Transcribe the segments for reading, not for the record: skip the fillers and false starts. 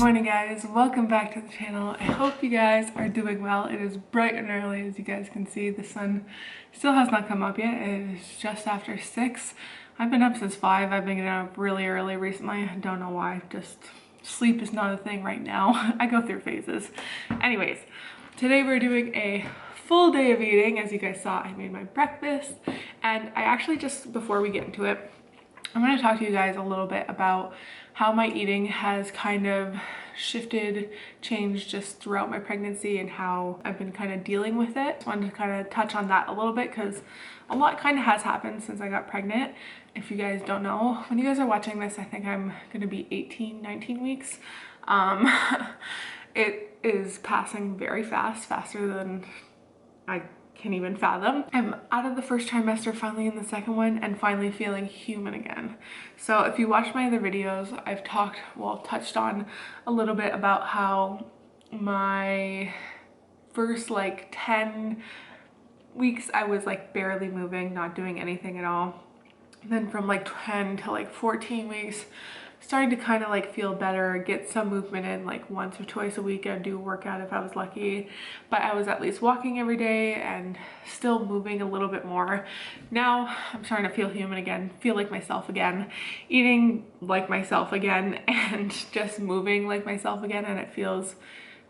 morning guys, welcome back to the channel. I hope you guys are doing well. It is bright and early, as you guys can see. The sun still has not come up yet. It is just after 6. I've been up since 5. I've been getting up really early recently. I don't know why, just sleep is not a thing right now. I go through phases. Anyways, today we're doing a full day of eating. As you guys saw, I made my breakfast, and I actually, just before we get into it, I'm going to talk to you guys a little bit about how my eating has kind of shifted, changed just throughout my pregnancy and how I've been kind of dealing with it. I wanted to kind of touch on that a little bit because a lot kind of has happened since I got pregnant. If you guys don't know, when you guys are watching this, I think I'm going to be 19 weeks. It is passing very fast, faster than I can even fathom. I'm out of the first trimester, finally in the second one, and finally feeling human again. So if you watch my other videos, I've touched on a little bit about how my first like 10 weeks I was like barely moving, not doing anything at all. Then from like 10 to like 14 weeks, starting to kind of like feel better, get some movement in, like once or twice a week I'd do a workout if I was lucky, but I was at least walking every day and still moving a little bit more. Now I'm starting to feel human again, feel like myself again, eating like myself again, and just moving like myself again, and it feels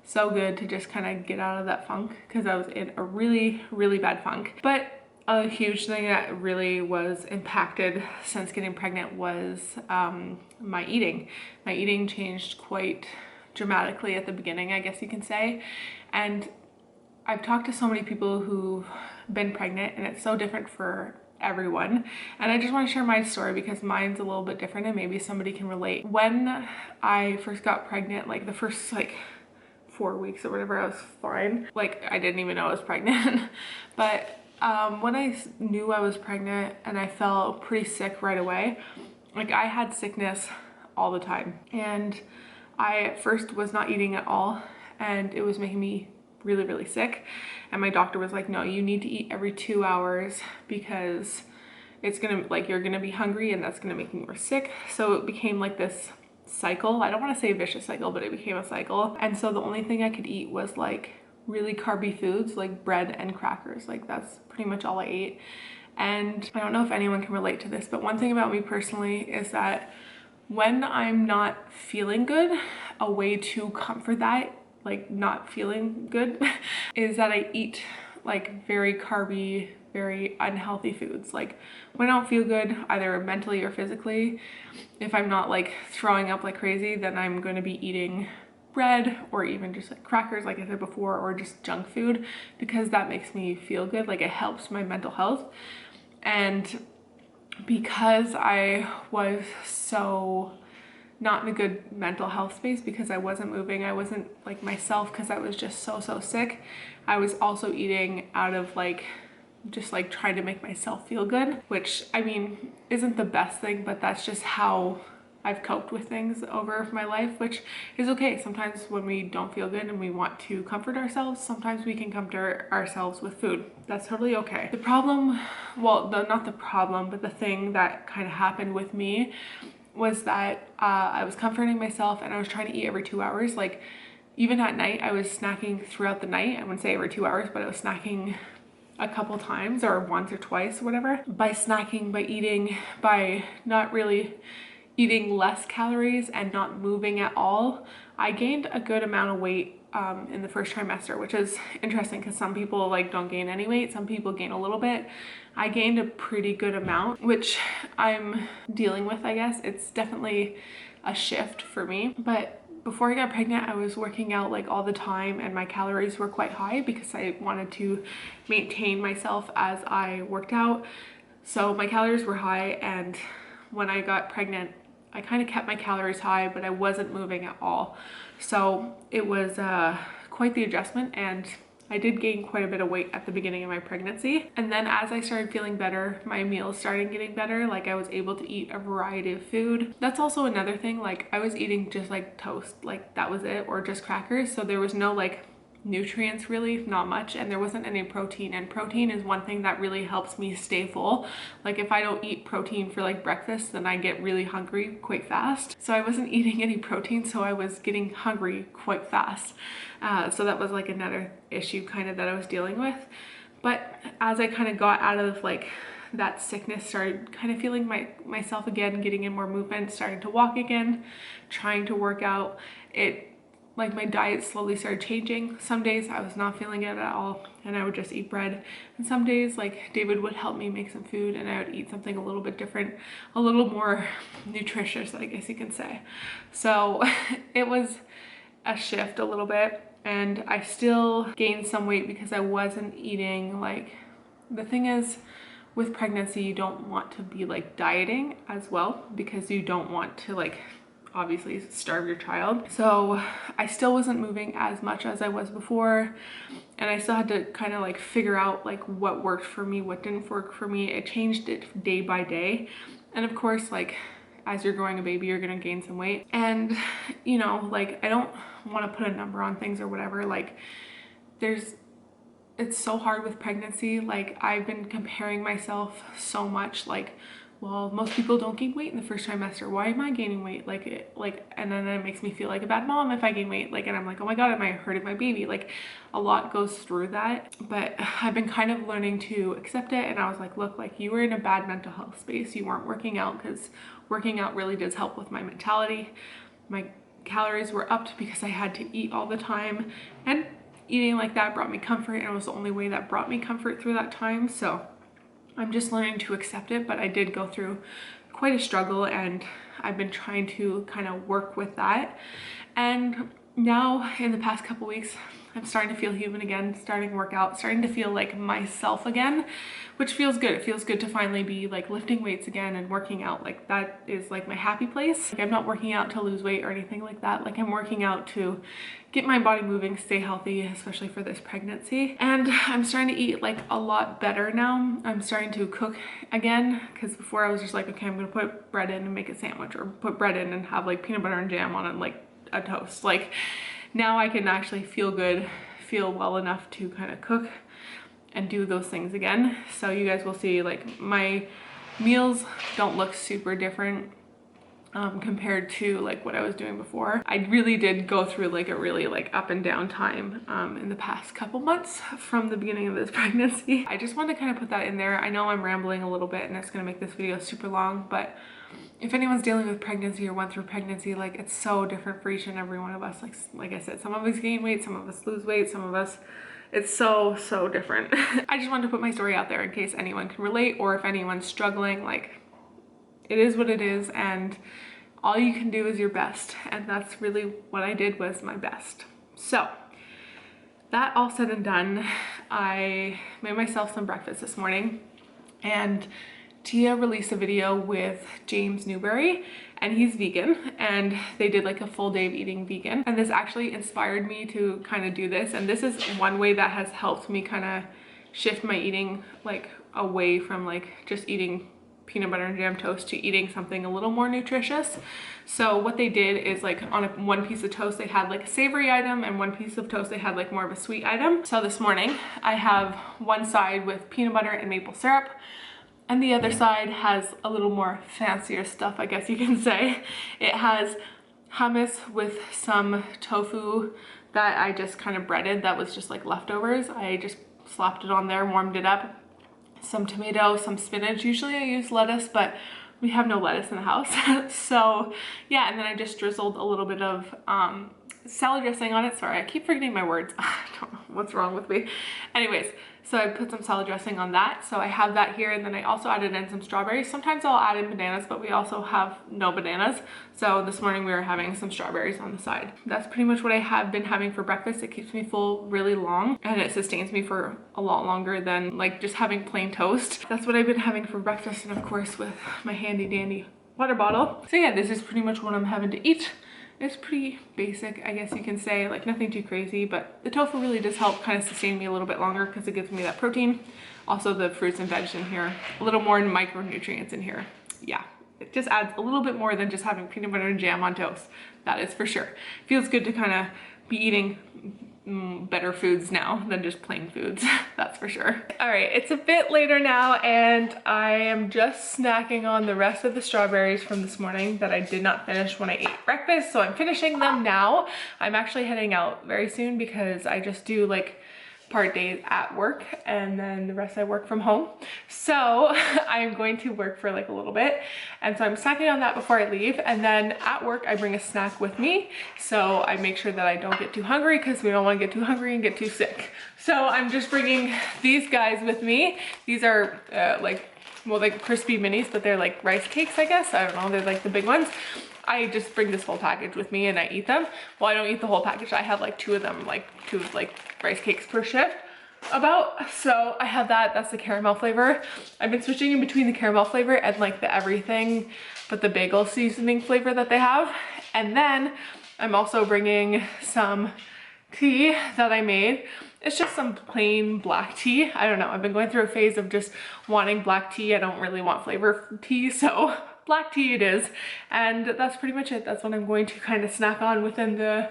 so good to just kind of get out of that funk, because I was in a really bad funk. But a huge thing that really was impacted since getting pregnant was my eating. My eating changed quite dramatically at the beginning, I guess you can say. And I've talked to so many people who've been pregnant, and it's so different for everyone. And I just want to share my story because mine's a little bit different and maybe somebody can relate. When I first got pregnant, like the first like 4 weeks or whatever, I was fine. Like I didn't even know I was pregnant. But when I knew I was pregnant and I felt pretty sick right away, like I had sickness all the time, and I at first was not eating at all, and it was making me really sick. And my doctor was like, no, you need to eat every 2 hours because it's gonna, like, you're gonna be hungry and that's gonna make me more sick. So it became like this cycle. I don't want to say a vicious cycle, but it became a cycle. And so the only thing I could eat was like really carby foods, like bread and crackers. Like that's pretty much all I ate. And I don't know if anyone can relate to this, but one thing about me personally is that when I'm not feeling good, a way to comfort that, like not feeling good, is that I eat like very carby, very unhealthy foods. Like when I don't feel good, either mentally or physically, if I'm not like throwing up like crazy, then I'm going to be eating bread or even just like crackers, like I said before, or just junk food, because that makes me feel good. Like it helps my mental health. And because I was so not in a good mental health space, because I wasn't moving, I wasn't like myself, because I was just so sick, I was also eating out of like just like trying to make myself feel good, which I mean isn't the best thing, but that's just how I've coped with things over my life, which is okay. Sometimes when we don't feel good and we want to comfort ourselves, sometimes we can comfort ourselves with food. That's totally okay. The problem, well, not the problem, but the thing that kind of happened with me was that I was comforting myself and I was trying to eat every 2 hours. Like even at night, I was snacking throughout the night. I wouldn't say every 2 hours, but I was snacking a couple times, or once or twice, whatever. By snacking, by eating, by not really eating less calories and not moving at all, I gained a good amount of weight in the first trimester, which is interesting because some people like don't gain any weight, some people gain a little bit. I gained a pretty good amount, which I'm dealing with, I guess. It's definitely a shift for me. But before I got pregnant, I was working out like all the time, and my calories were quite high because I wanted to maintain myself as I worked out. So my calories were high, and when I got pregnant, I kind of kept my calories high, but I wasn't moving at all. So it was quite the adjustment, and I did gain quite a bit of weight at the beginning of my pregnancy. And then as I started feeling better, my meals started getting better. Like I was able to eat a variety of food. That's also another thing. Like I was eating just like toast, like that was it, or just crackers. So there was no like nutrients really, not much, and there wasn't any protein, and protein is one thing that really helps me stay full. Like if I don't eat protein for like breakfast, then I get really hungry quite fast. So I wasn't eating any protein, so I was getting hungry quite fast. So that was like another issue kind of that I was dealing with. But as I kind of got out of like that sickness, started kind of feeling myself again, getting in more movement, starting to walk again, trying to work out, like my diet slowly started changing. Some days I was not feeling it at all and I would just eat bread, and some days like David would help me make some food and I would eat something a little bit different, a little more nutritious, I guess you can say. So it was a shift a little bit, and I still gained some weight because I wasn't eating. Like, the thing is with pregnancy, you don't want to be like dieting as well, because you don't want to like obviously starve your child. So I still wasn't moving as much as I was before, and I still had to kind of like figure out like what worked for me, what didn't work for me. It changed it day by day, and of course, like as you're growing a baby, you're gonna gain some weight. And you know, like I don't want to put a number on things or whatever. Like it's so hard with pregnancy. Like I've been comparing myself so much, like, well, most people don't gain weight in the first trimester. Why am I gaining weight? And then it makes me feel like a bad mom if I gain weight. Like, and I'm like, oh my God, am I hurting my baby? Like, a lot goes through that. But I've been kind of learning to accept it. And I was like, look, like you were in a bad mental health space. You weren't working out, because working out really does help with my mentality. My calories were upped because I had to eat all the time. And eating like that brought me comfort. And it was the only way that brought me comfort through that time. So I'm just learning to accept it, but I did go through quite a struggle, and I've been trying to kind of work with that. And now in the past couple weeks, I'm starting to feel human again, starting to work out, starting to feel like myself again, which feels good. It feels good to finally be like lifting weights again and working out. Like that is like my happy place. Like I'm not working out to lose weight or anything like that. Like I'm working out to get my body moving, stay healthy, especially for this pregnancy. And I'm starting to eat like a lot better now. I'm starting to cook again, because before I was just like, okay, I'm gonna put bread in and make a sandwich, or put bread in and have like peanut butter and jam on it, like a toast. Like now I can actually feel good, feel well enough to kind of cook and do those things again. So you guys will see like my meals don't look super different compared to like what I was doing before. I really did go through like a really like up and down time in the past couple months from the beginning of this pregnancy. I just wanted to kind of put that in there. I know I'm rambling a little bit and it's gonna make this video super long, but if anyone's dealing with pregnancy or went through pregnancy, like it's so different for each and every one of us. Like I said, some of us gain weight, some of us lose weight, some of us, it's so different. I just wanted to put my story out there in case anyone can relate, or if anyone's struggling. Like it is what it is, and all you can do is your best. And that's really what I did, was my best. So that all said and done, I made myself some breakfast this morning, and Tia released a video with James Newberry, and he's vegan, and they did like a full day of eating vegan. And this actually inspired me to kind of do this. And this is one way that has helped me kind of shift my eating like away from like just eating peanut butter and jam toast to eating something a little more nutritious. So what they did is like on one piece of toast they had like a savory item, and one piece of toast they had like more of a sweet item. So this morning I have one side with peanut butter and maple syrup, and the other side has a little more fancier stuff, I guess you can say. It has hummus with some tofu that I just kind of breaded, that was just like leftovers. I just slapped it on there, warmed it up. Some tomato, some spinach. Usually I use lettuce, but we have no lettuce in the house. So yeah, and then I just drizzled a little bit of salad dressing on it. Sorry, I keep forgetting my words. I don't know what's wrong with me. Anyways, so I put some salad dressing on that. So I have that here, and then I also added in some strawberries. Sometimes I'll add in bananas, but we also have no bananas. So this morning we were having some strawberries on the side. That's pretty much what I have been having for breakfast. It keeps me full really long, and it sustains me for a lot longer than like just having plain toast. That's what I've been having for breakfast, and of course with my handy dandy water bottle. So yeah, this is pretty much what I'm having to eat. It's pretty basic, I guess you can say, like nothing too crazy, but the tofu really does help kind of sustain me a little bit longer because it gives me that protein. Also the fruits and veg in here, a little more micronutrients in here. Yeah, it just adds a little bit more than just having peanut butter and jam on toast. That is for sure. Feels good to kind of be eating better foods now than just plain foods, that's for sure. All right, it's a bit later now and I am just snacking on the rest of the strawberries from this morning that I did not finish when I ate breakfast, so I'm finishing them now. I'm actually heading out very soon because I just do like part days at work and then the rest I work from home. So I'm going to work for like a little bit, and so I'm snacking on that before I leave, and then at work I bring a snack with me so I make sure that I don't get too hungry because we don't want to get too hungry and get too sick. So I'm just bringing these guys with me. These are like crispy minis, but they're like rice cakes, I guess. I don't know, they're like the big ones. I just bring this whole package with me and I eat them. Well, I don't eat the whole package. I have like two of them, like two rice cakes per shift about. So I have that, that's the caramel flavor. I've been switching in between the caramel flavor and like the everything but the bagel seasoning flavor that they have. And then I'm also bringing some tea that I made. It's just some plain black tea. I don't know, I've been going through a phase of just wanting black tea. I don't really want flavor tea, so black tea it is. And that's pretty much it. That's what I'm going to kind of snack on within the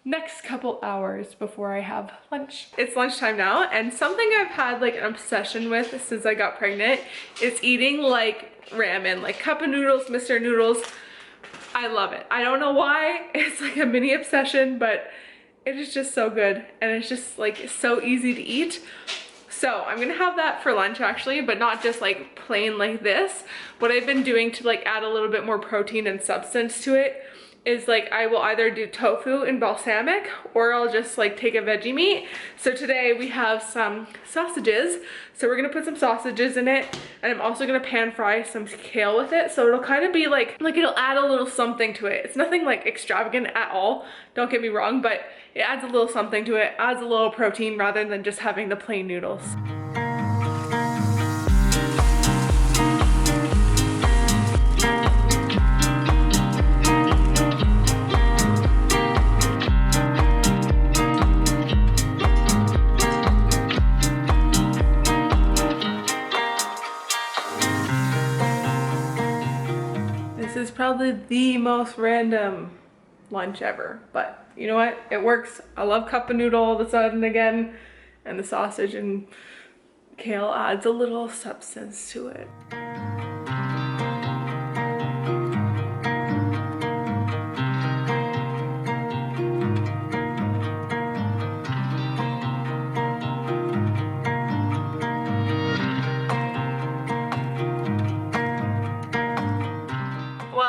next couple hours before I have lunch. It's lunchtime now, and something I've had like an obsession with since I got pregnant is eating like ramen, like cup of noodles, Mr. Noodles. I love it. I don't know why. It's like a mini obsession, but it is just so good and it's just like so easy to eat. So I'm gonna have that for lunch actually, but not just like plain like this. What I've been doing to like add a little bit more protein and substance to it is like I will either do tofu and balsamic or I'll just like take a veggie meat. So today we have some sausages. So we're gonna put some sausages in it, and I'm also gonna pan fry some kale with it. So it'll kind of be like it'll add a little something to it. It's nothing like extravagant at all, don't get me wrong, but it adds a little something to it, adds a little protein rather than just having the plain noodles. This is probably the most random lunch ever, but you know what? It works. I love cup of noodle all of a sudden again, and the sausage and kale adds a little substance to it.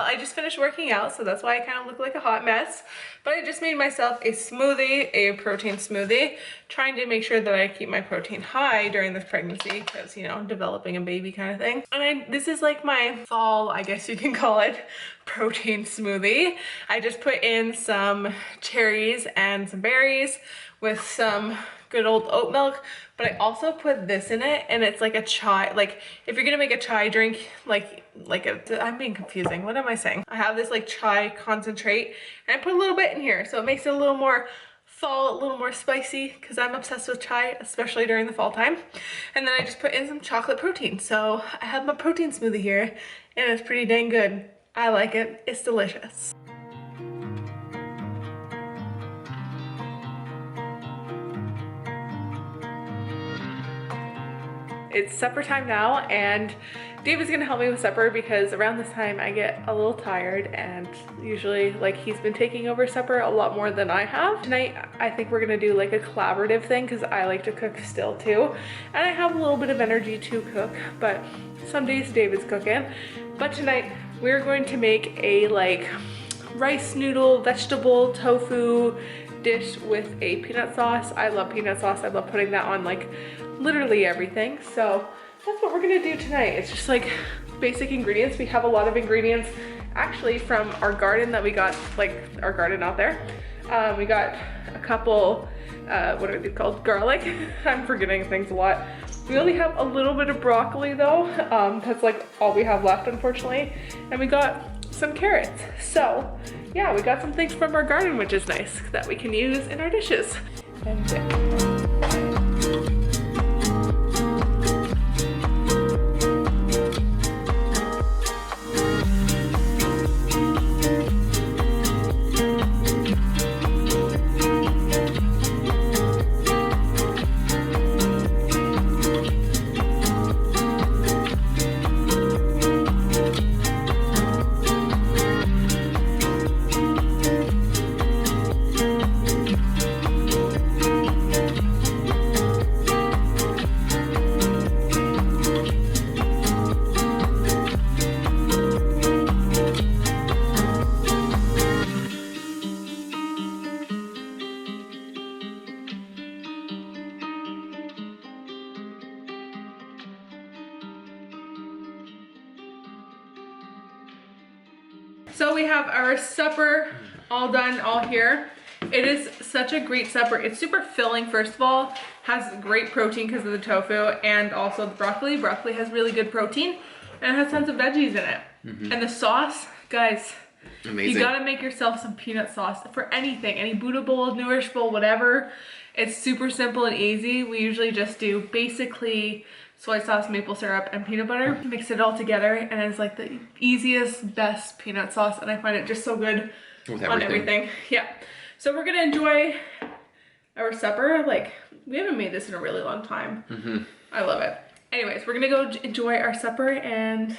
I just finished working out, so that's why I kind of look like a hot mess. But I just made myself a smoothie, a protein smoothie, trying to make sure that I keep my protein high during this pregnancy because, you know, developing a baby kind of thing. And this is like my fall, I guess you can call it, protein smoothie. I just put in some cherries and some berries with some good old oat milk, but I also put this in it, and it's like a chai, like if you're gonna make a chai drink, I'm being confusing, what am I saying? I have this like chai concentrate, and I put a little bit in here, so it makes it a little more fall, a little more spicy, because I'm obsessed with chai, especially during the fall time. And then I just put in some chocolate protein, so I have my protein smoothie here, and it's pretty dang good. I like it, it's delicious. It's supper time now, and Dave is gonna help me with supper because around this time I get a little tired, and usually like he's been taking over supper a lot more than I have. Tonight I think we're gonna do like a collaborative thing because I like to cook still too, and I have a little bit of energy to cook, but some days David's cooking. But tonight we're going to make a like rice noodle vegetable tofu dish with a peanut sauce. I love peanut sauce. I love putting that on like literally everything. So that's what we're gonna do tonight. It's just like basic ingredients. We have a lot of ingredients actually from our garden that we got, like our garden out there. We got a couple, what are they called? Garlic. I'm forgetting things a lot. We only have a little bit of broccoli though. That's like all we have left, unfortunately. And we got some carrots. So yeah, we got some things from our garden, which is nice, that we can use in our dishes. And yeah. So we have our supper all done, all here. It is such a great supper. It's super filling, first of all, has great protein because of the tofu, and also the broccoli. Broccoli has really good protein, and it has tons of veggies in it. And the sauce, guys, amazing. You gotta make yourself some peanut sauce for anything, any Buddha bowl, Nourish bowl, whatever. It's super simple and easy. We usually just do basically soy sauce, maple syrup, and peanut butter. Mix it all together, and it's like the easiest, best peanut sauce, and I find it just so good on everything. Yeah. So we're gonna enjoy our supper. Like, we haven't made this in a really long time. I love it. Anyways, we're gonna go enjoy our supper, and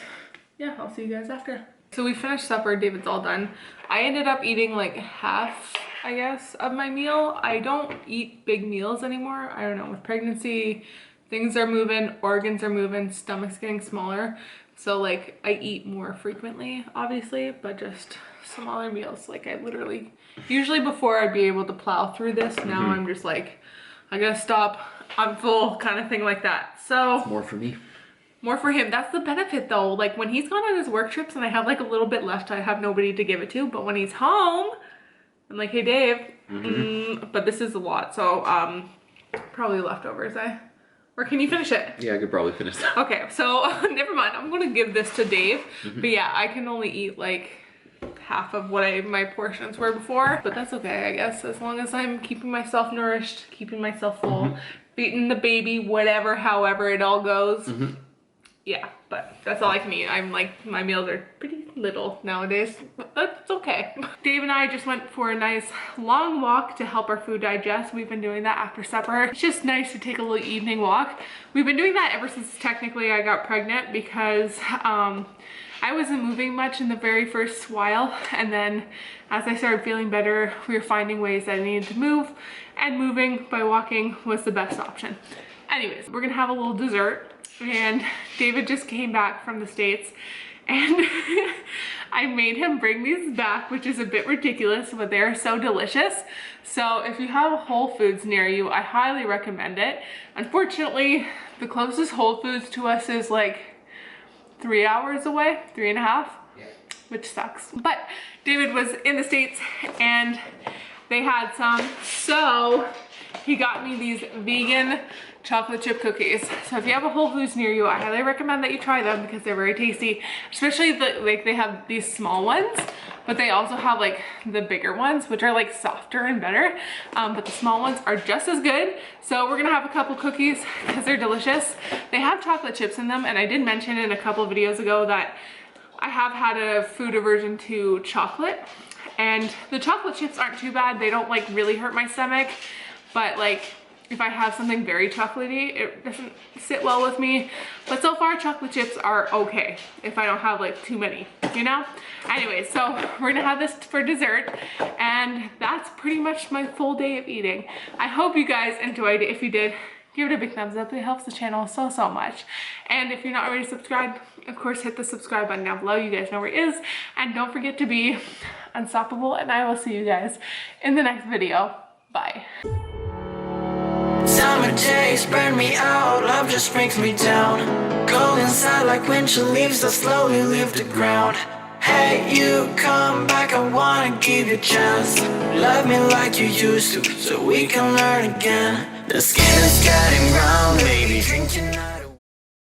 yeah, I'll see you guys after. So we finished supper, David's all done. I ended up eating like half, I guess, of my meal. I don't eat big meals anymore. I don't know, with pregnancy, things are moving, organs are moving, stomach's getting smaller. So like, I eat more frequently, obviously, but just smaller meals. Like, I literally, usually before I'd be able to plow through this, now I'm just like, I gotta stop, I'm full, kind of thing like that. So more for me, more for him. That's the benefit though. Like, when he's gone on his work trips and I have like a little bit left, I have nobody to give it to. But when he's home, I'm like, hey Dave, but this is a lot. So probably leftovers, or can you finish it? Yeah, I could probably finish that. Okay, so never mind, I'm gonna give this to Dave. But yeah, I can only eat like half of what my portions were before, but that's okay, I guess, as long as I'm keeping myself nourished, keeping myself full, feeding the baby, whatever, however it all goes. Yeah, but that's all I can eat. I'm like, my meals are pretty little nowadays, but that's okay. Dave and I just went for a nice long walk to help our food digest. We've been doing that after supper. It's just nice to take a little evening walk. We've been doing that ever since technically I got pregnant, because I wasn't moving much in the very first while, and then as I started feeling better, we were finding ways that I needed to move, and moving by walking was the best option. Anyways, we're gonna have a little dessert, and David just came back from the States, and I made him bring these back, which is a bit ridiculous, but they're so delicious. So if you have a Whole Foods near you, I highly recommend it. Unfortunately, the closest Whole Foods to us is like 3 hours away, 3.5, which sucks. But David was in the States and they had some, so he got me these vegan chocolate chip cookies. So if you have a Whole Foods near you, I highly recommend that you try them because they're very tasty. Especially like they have these small ones, but they also have like the bigger ones, which are like softer and better. But the small ones are just as good. So we're gonna have a couple cookies because they're delicious. They have chocolate chips in them, and I did mention in a couple of videos ago that I have had a food aversion to chocolate, and the chocolate chips aren't too bad. They don't like really hurt my stomach, but like if I have something very chocolatey, it doesn't sit well with me. But so far, chocolate chips are okay if I don't have like too many, you know? Anyway, so we're gonna have this for dessert, and that's pretty much my full day of eating. I hope you guys enjoyed it. If you did, give it a big thumbs up. It helps the channel so much. And if you're not already subscribed, of course, hit the subscribe button down below. You guys know where it is. And don't forget to be unstoppable, and I will see you guys in the next video. Bye. Summer days burn me out, love just brings me down. Go inside like winter leaves that slowly leave the ground. Hey, you come back, I wanna give you a chance. Love me like you used to, so we can learn again. The skin is getting brown, baby, drink your night.